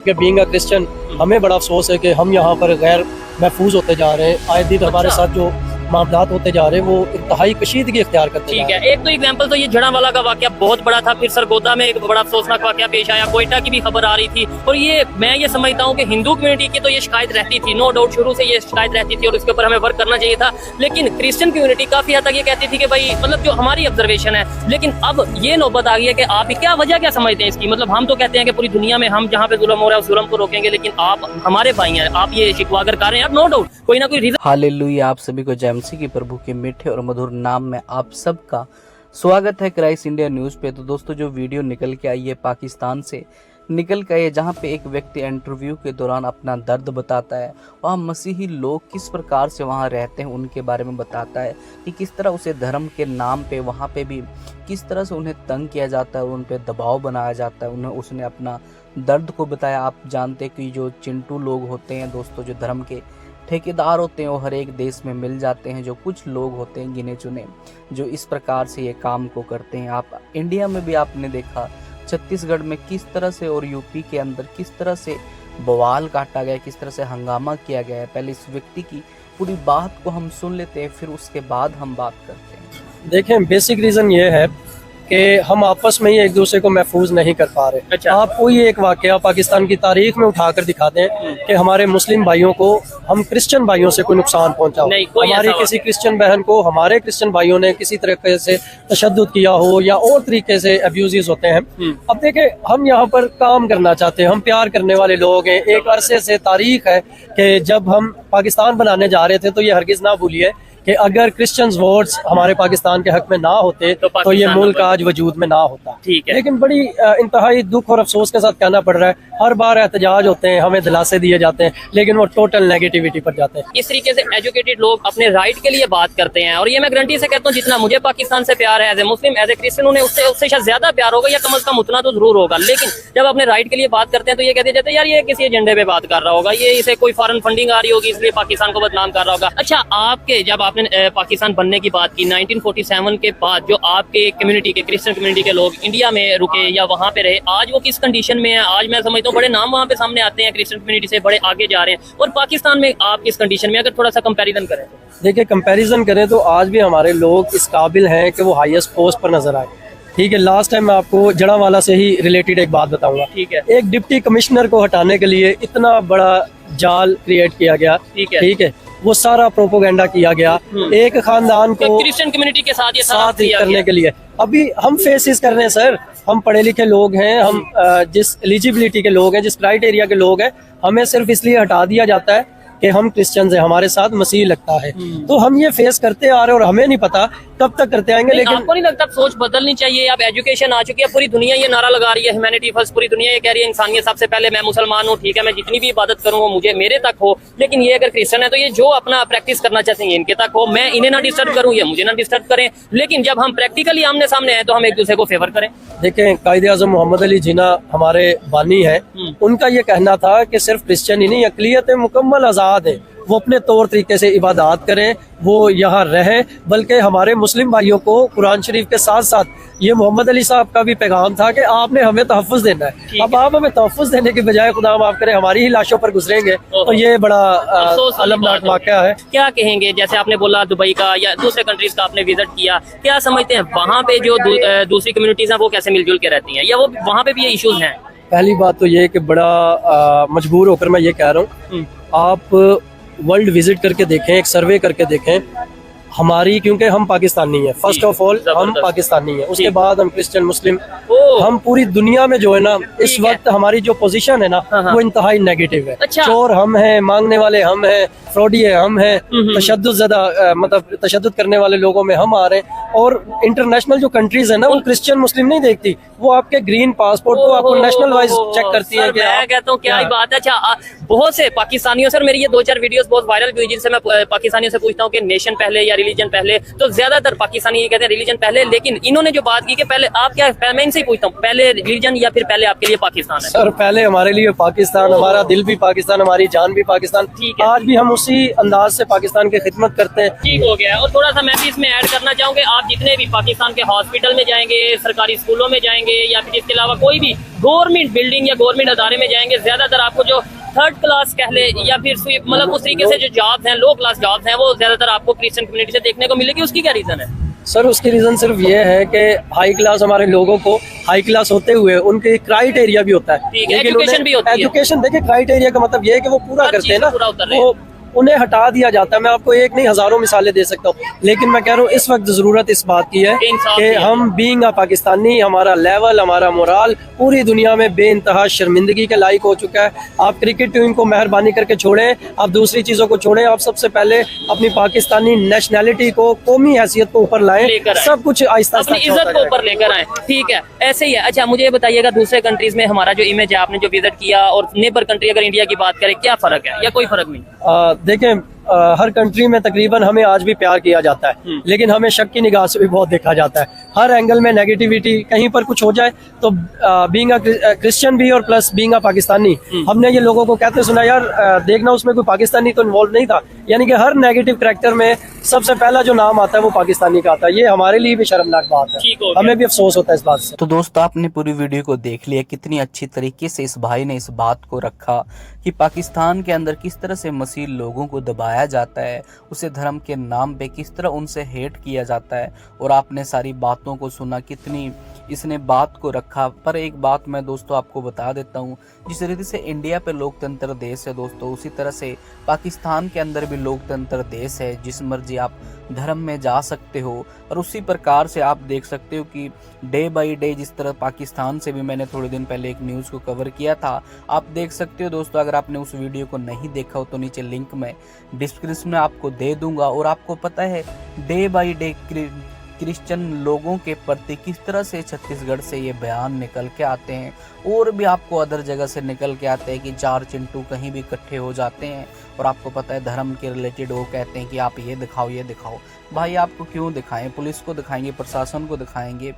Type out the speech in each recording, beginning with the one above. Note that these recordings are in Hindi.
कि बीइंग अ क्रिश्चियन हमें बड़ा अफसोस है कि हम यहाँ पर गैर महफूज होते जा रहे हैं। आए दिन हमारे साथ जो मामलात होते जा रहे हैं वो इंतहाई कशीदगी इख्तियार करते ठीक है। एक तो एग्जांपल तो ये जड़ावाला का वाकया बहुत बड़ा था, फिर सरगोदा में एक बड़ा अफसोसनाक वाकया पेश आया, कोयटा की भी खबर आ रही थी। और ये मैं ये समझता हूँ कि हिंदू कम्युनिटी की तो ये शिकायत रहती थी, नो डाउट शुरू से ये शिकायत रहती थी और इसके ऊपर हमें वर्क करना चाहिए था। लेकिन क्रिश्चियन कम्युनिटी काफी हद तक ये कहती थी कि भाई मतलब जो हमारी ऑब्जर्वेशन है, लेकिन अब ये नौबत आ गई है कि आप क्या वजह क्या समझते हैं इसकी। मतलब हम तो कहते हैं कि पूरी दुनिया में हम जहाँ पे जुल्म हो रहा है उस जुल्म को रोकेंगे, लेकिन आप हमारे भाई हैं, आप ये शिकवा अगर कर रहे हैं, नो डाउट कोई ना कोई रीजन। हालेलुया, आप सभी को जय मसीह की प्रभु के मीठे और मधुर नाम में आप सबका स्वागत है क्राइस्ट इंडिया न्यूज़ पे। तो दोस्तों, जो वीडियो निकल के आई है पाकिस्तान से निकल के आई है, जहाँ पे एक व्यक्ति इंटरव्यू के दौरान अपना दर्द बताता है, वहाँ मसीही लोग किस प्रकार से वहाँ रहते हैं उनके बारे में बताता है कि किस तरह उसे धर्म के नाम पे वहाँ पे भी किस तरह से उन्हें तंग किया जाता है, उन पे दबाव बनाया जाता है। उसने अपना दर्द को बताया। आप जानते हैं कि जो चिंटू लोग होते हैं दोस्तों, जो धर्म के ठेकेदार होते हैं, वो हर एक देश में मिल जाते हैं। जो कुछ लोग होते हैं गिने चुने जो इस प्रकार से ये काम को करते हैं। आप इंडिया में भी आपने देखा, छत्तीसगढ़ में किस तरह से और यूपी के अंदर किस तरह से बवाल काटा गया, किस तरह से हंगामा किया गया है। पहले इस व्यक्ति की पूरी बात को हम सुन लेते हैं, फिर उसके बाद हम बात करते हैं। देखें, बेसिक रीज़न ये है कि हम आपस में ही एक दूसरे को महफूज नहीं कर पा रहे। अच्छा। आप कोई एक वाकया पाकिस्तान की तारीख में उठाकर दिखा दें कि हमारे मुस्लिम भाइयों को, हम क्रिश्चियन भाइयों से कोई नुकसान पहुंचा हो, हमारी किसी क्रिश्चियन बहन को हमारे क्रिश्चियन भाइयों ने किसी तरीके से तशद्दुद किया हो या और तरीके से अब्यूज़ होते हैं। अब देखें, हम यहाँ पर काम करना चाहते हैं, हम प्यार करने वाले लोग हैं। एक अरसे से तारीख है कि जब हम पाकिस्तान बनाने जा रहे थे तो ये हरगिज़ ना भूलिए कि अगर क्रिश्चियंस वोट्स हमारे पाकिस्तान के हक में ना होते तो ये मुल्क आज वजूद में ना होता। ठीक है। लेकिन बड़ी इंतहाई दुख और अफसोस के साथ कहना पड़ रहा है, हर बार एहतजाज होते हैं, हमें दिलासे दिए जाते हैं, लेकिन वो टोटल नेगेटिविटी पर जाते हैं। इस तरीके से एजुकेटेड लोग अपने राइट के लिए बात करते हैं, और ये मैं गारंटी से कहता हूँ जितना मुझे पाकिस्तान से प्यार है as a Muslim as a Christian, उन्हें उससे शायद ज्यादा प्यार होगा या कम अज कम उतना तो जरूर होगा। लेकिन जब अपने राइट के लिए बात करते हैं तो ये कहते जाते हैं यार ये किसी एजेंडे पे बात कर रहा होगा, ये इसे कोई फॉरेन फंडिंग आ रही होगी इसलिए पाकिस्तान को बदनाम कर रहा होगा। अच्छा, आपके जब आपने पाकिस्तान बनने की बात की 1947 के बाद, जो आपके कम्युनिटी के क्रिश्चियन कम्युनिटी के लोग इंडिया में रुके या वहाँ पे रहे, आज वो किस कंडीशन में है? आज मैं समझता हूँ बड़े नाम वहाँ पे सामने आते हैं, क्रिश्चियन कम्युनिटी से बड़े आगे जा रहे हैं। और पाकिस्तान में आप किस कंडीशन में, अगर थोड़ा सा कंपैरिजन करें तो? देखिए, कंपैरिजन करें तो आज भी हमारे लोग इस काबिल हैं कि वो हाईएस्ट पोस्ट पर नजर आए। ठीक है, लास्ट टाइम मैं आपको जड़ावाला से ही रिलेटेड एक बात बताऊंगा। ठीक है। एक डिप्टी कमिश्नर को हटाने के लिए इतना बड़ा जाल क्रिएट किया गया। ठीक है, वो सारा प्रोपोगेंडा किया गया एक खानदान को क्रिश्चियन कम्युनिटी के साथ ये साथ करने के लिए। अभी हम फेसिस कर रहे हैं सर, हम पढ़े लिखे लोग हैं, हम जिस एलिजिबिलिटी के लोग हैं, जिस क्राइटेरिया के लोग हैं, हमें सिर्फ इसलिए हटा दिया जाता है कि हम क्रिश्चियंस हैं, हमारे साथ मसीह लगता है। तो हम ये फेस करते आ रहे हैं और हमें नहीं पता कब तक करते आएंगे। लेकिन आपको नहीं लगता सोच बदलनी चाहिए? अब एजुकेशन आ चुकी है, पूरी दुनिया ये नारा लगा रही है ह्यूमैनिटी फर्स्ट, पूरी दुनिया ये कह रही है इंसानियत सबसे पहले। मैं मुसलमान हूँ, ठीक है, मैं जितनी भी इबादत करूँ वो मुझे मेरे तक हो, लेकिन ये अगर क्रिश्चियन है तो ये जो अपना प्रैक्टिस करना चाहते हैं इनके तक हो, मैं इन्हें ना डिस्टर्ब करूँ, ये मुझे ना डिस्टर्ब करें। लेकिन जब हम प्रैक्टिकली आमने सामने आए तो हम एक दूसरे को फेवर करें। देखें, कायदे आज़म मोहम्मद अली जिन्ना हमारे बानी है, उनका ये कहना था कि सिर्फ क्रिश्चियन ही नहीं, अक़लियत मुकम्मल आज़ाद है, वो अपने तौर तरीके से इबादत करें, वो यहाँ रहे। बल्कि हमारे मुस्लिम भाइयों को कुरान शरीफ के साथ साथ ये मोहम्मद अली साहब का भी पैगाम था कि आपने हमें तहफ़्फ़ुज़ देना है। अब आप हमें तहफ़्फ़ुज़ देने के बजाय खुदा माफ करे हमारी ही लाशों पर गुजरेंगे, तो ये बड़ा अलमनाक वाक़या है। क्या कहेंगे, जैसे आपने बोला दुबई का या दूसरे कंट्रीज का आपने विजिट किया, क्या समझते हैं वहाँ पे जो दूसरी कम्युनिटीज हैं वो कैसे मिलजुल के रहती हैं, या वो वहाँ पे भी ये इशूज हैं? पहली बात तो ये कि बड़ा मजबूर होकर मैं ये कह रहा हूँ, आप वर्ल्ड विजिट करके देखें, एक सर्वे करके देखें हमारी, क्योंकि हम पाकिस्तानी हैं, फर्स्ट ऑफ ऑल हम पाकिस्तानी हैं, उसके बाद हम क्रिश्चियन मुस्लिम, हम पूरी दुनिया में जो है ना इस वक्त हमारी जो पोजीशन है ना वो इंतहाई नेगेटिव है। अच्छा। चोर हम हैं, मांगने वाले हम हैं, फ्रॉडी है हम हैं, तशद्दुद ज़्यादा मतलब तशद्दुद करने वाले लोगों में हम आ रहे हैं। और इंटरनेशनल जो कंट्रीज है ना वो क्रिश्चियन मुस्लिम नहीं देखती, वो आपके ग्रीन पासपोर्ट को आपको नेशनल वाइज चेक करती है। मैं कहता हूँ क्या ही बात है। अच्छा, बहुत से पाकिस्तानियों से मेरी ये 2-4 वीडियोस बहुत वायरल हुई जिनसे मैं पाकिस्तानियों से पूछता हूँ कि नेशन पहले या रिलीजन पहले, तो ज्यादातर पाकिस्तानी ये कहते हैं रिलीजन पहले। लेकिन इन्होंने जो बात की कि पहले आप क्या, मैं इनसे ही पूछता हूँ, पहले रिलीजन या फिर पहले आपके लिए पाकिस्तान है? सर, पहले हमारे लिए पाकिस्तान, हमारा दिल भी पाकिस्तान, हमारी जान भी पाकिस्तान। आज भी हम उसी अंदाज से पाकिस्तान की खिदमत करते हैं। ठीक हो गया। और थोड़ा सा मैं भी इसमें ऐड करना चाहूँगी, आप जितने भी पाकिस्तान के हॉस्पिटल में जाएंगे, सरकारी स्कूलों में जाएंगे, या फिर इसके अलावा कोई भी गवर्नमेंट बिल्डिंग या गवर्नमेंट अदारे में जाएंगे, ज्यादातर आपको जो थर्ड क्लास कह ले या फिर मतलब उस तरीके से जो जॉब्स हैं, लो क्लास जॉब्स हैं, वो ज्यादातर आपको क्रिश्चियन कम्युनिटी से देखने को मिलेगी। उसकी क्या रीजन है? सर उसकी रीज़न सिर्फ ये है कि हाई क्लास हमारे लोगों को हाई क्लास होते हुए उनके क्राइटेरिया भी होता है, एजुकेशन भी होती है। एजुकेशन देखिए, क्राइटेरिया का मतलब ये है कि वो पूरा करते हैं ना, पूरा उतर रहे हैं। वो उन्हें हटा दिया जाता है। मैं आपको एक नहीं हजारों मिसालें दे सकता हूँ, लेकिन मैं कह रहा हूँ इस वक्त जरूरत इस बात की है कि हम बीइंग अ पाकिस्तानी, हमारा लेवल, हमारा मोराल पूरी दुनिया में बेइंतहा शर्मिंदगी के लायक हो चुका है। आप क्रिकेट टीम को मेहरबानी करके छोड़ें, आप दूसरी चीजों को छोड़ें, आप सबसे पहले अपनी पाकिस्तानी नेशनैलिटी को, कौमी हैसियत को ऊपर लाएं, सब कुछ आहिस्ता अपनी इज्जत को ऊपर लेकर आए। ठीक है, ऐसे ही है। अच्छा मुझे ये बताइएगा, दूसरे कंट्रीज में हमारा जो इमेज है, आपने जो विजिट किया, और नेबर कंट्री अगर इंडिया की बात करें, क्या फर्क है या कोई फर्क नहीं? देखें, हर कंट्री में तकरीबन हमें आज भी प्यार किया जाता है, लेकिन हमें शक की निगाह से भी बहुत देखा जाता है। हर एंगल में नेगेटिविटी, कहीं पर कुछ हो जाए तो बीइंग अ क्रिश्चियन भी और प्लस बीइंग अ पाकिस्तानी, हमने ये लोगों को कहते सुना, यार देखना उसमें कोई पाकिस्तानी तो इन्वॉल्व नहीं था। यानी कि हर नेगेटिव कैरेक्टर में सबसे पहला जो नाम आता है वो पाकिस्तानी का आता है। ये हमारे लिए भी शर्मनाक बात है, हमें भी अफसोस होता है इस बात से। तो दोस्तों आपने पूरी वीडियो को देख लिया, कितनी अच्छी तरीके से इस भाई ने इस बात को रखा कि पाकिस्तान के अंदर किस तरह से मसीह लोगों को दबाया जाता है, उसे धर्म के नाम पे किस तरह उनसे हेट किया जाता है, और आपने सारी बातों को सुना, कितनी इसने बात को रखा। पर एक बात मैं दोस्तों आपको बता देता हूँ, जिस रीति से इंडिया पे लोकतंत्र देश है दोस्तों, उसी तरह से पाकिस्तान के अंदर भी लोकतंत्र देश है। जिस मर्जी आप धर्म में जा सकते हो, और उसी प्रकार से आप देख सकते हो कि डे बाय डे जिस तरह पाकिस्तान से भी मैंने थोड़े दिन पहले एक न्यूज़ को कवर किया था, आप देख सकते हो दोस्तों। अगर आपने उस वीडियो को नहीं देखा हो तो नीचे लिंक में डिस्क्रिप्शन में आपको दे दूंगा। और आपको पता है डे बाय डे क्रिश्चियन लोगों के प्रति किस तरह से छत्तीसगढ़ से ये बयान निकल के आते हैं, और भी आपको अदर जगह से निकल के आते हैं कि चार चिंटू कहीं भी इकट्ठे हो जाते हैं। और आपको पता है धर्म के रिलेटेड वो कहते हैं कि आप ये दिखाओ, ये दिखाओ। भाई आपको क्यों दिखाएं? पुलिस को दिखाएंगे, प्रशासन को दिखाएंगे,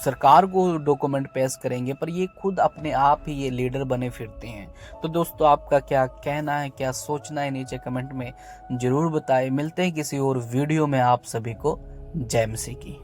सरकार को डॉक्यूमेंट पेश करेंगे, पर ये खुद अपने आप ही ये लीडर बने फिरते हैं। तो दोस्तों आपका क्या कहना है, क्या सोचना है, नीचे कमेंट में जरूर बताएं। मिलते हैं किसी और वीडियो में। आप सभी को जय मसीह की।